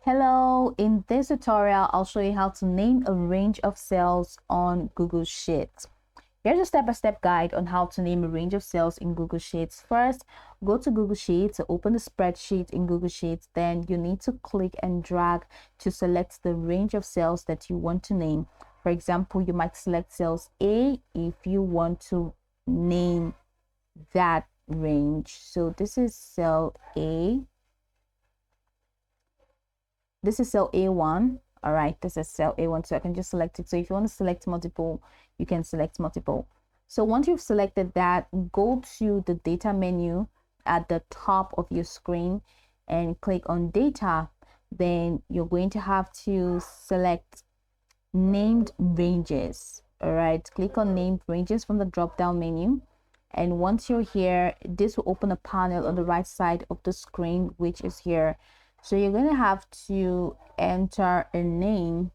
Hello, in this tutorial, I'll show you how to name a range of cells on Google Sheets. Here's a step-by-step guide on how to name a range of cells in Google Sheets. First, go to Google Sheets, open the spreadsheet in Google Sheets, then you need to click and drag to select the range of cells that you want to name. For example, you might select cells A if you want to name that range. So this is cell A. This is cell A1. All right, this is cell A1, so I can just select it. So if you want to select multiple, you can select multiple. So once you've selected that, go to the data menu at the top of your screen and click on data. Then you're going to have to select named ranges. All right, click on named ranges from the drop down menu. And once you're here, this will open a panel on the right side of the screen, which is here. So you're going to have to enter a name.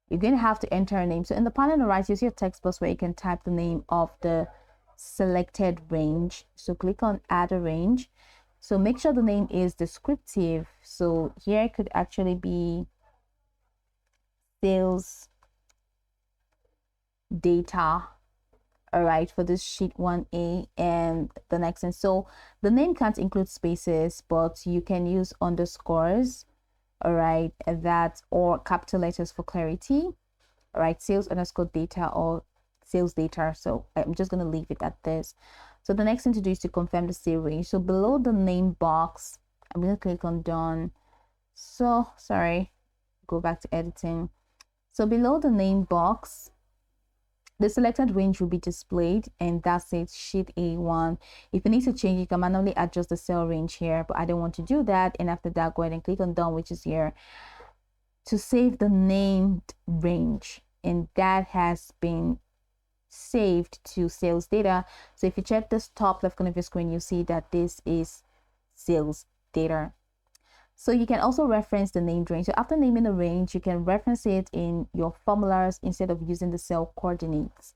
You're going to have to enter a name. So in the panel on the right, you see a text box where you can type the name of the selected range. So click on add a range. So make sure the name is descriptive. So here it could actually be sales data. All right, for this sheet 1A and the next one. So the name can't include spaces, but you can use underscores, all right, that or capital letters for clarity. All right, sales underscore data or sales data. So I'm just going to leave it at this. So the next thing to do is to confirm the sale range. So below the name box, I'm going to click on done. So sorry, go back to editing. So below the name box, the selected range will be displayed, and that's it, sheet A1. If you need to change, you can manually adjust the cell range here, but I don't want to do that. And after that, go ahead and click on done, which is here, to save the named range. And that has been saved to sales data. So if you check this top left corner of your screen, you'll see that this is sales data. So you can also reference the named range. So after naming the range, you can reference it in your formulas instead of using the cell coordinates.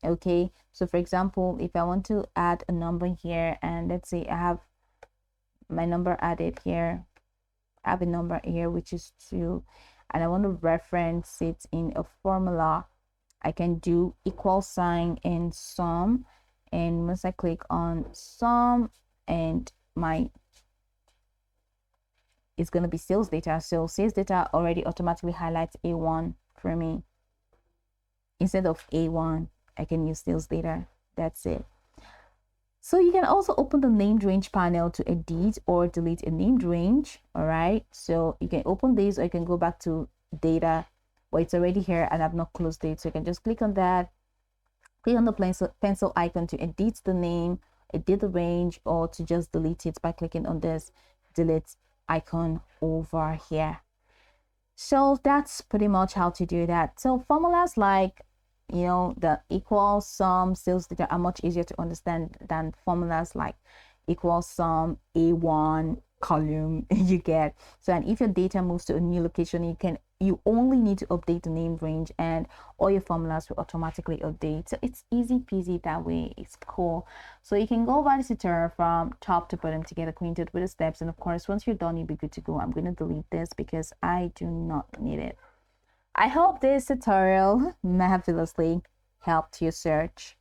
Okay, so for example, if I want to add a number here, and let's say I have my number added here, I have a number here which is 2, and I want to reference it in a formula, I can do equal sign and sum. And once I click on sum, and my it's going to be sales data. So sales data already automatically highlights A1 for me. Instead of A1, I can use sales data. That's it. So you can also open the named range panel to edit or delete a named range. All right, so you can open this, or you can go back to data where it's already here and I've not closed it. So you can just click on that, click on the pencil icon to edit the name, edit the range, or to just delete it by clicking on this delete icon over here. So that's pretty much how to do that. So formulas like, you know, the equal, sum, sales data are much easier to understand than formulas like equal, sum, A1, column, you get. So, and if your data moves to a new location, you only need to update the name range and all your formulas will automatically update. So it's easy peasy that way. It's cool. So you can go over this tutorial from top to bottom to get acquainted with the steps, and of course once you're done, you'll be good to go. I'm going to delete this because I do not need it. I hope this tutorial marvelously helped your search.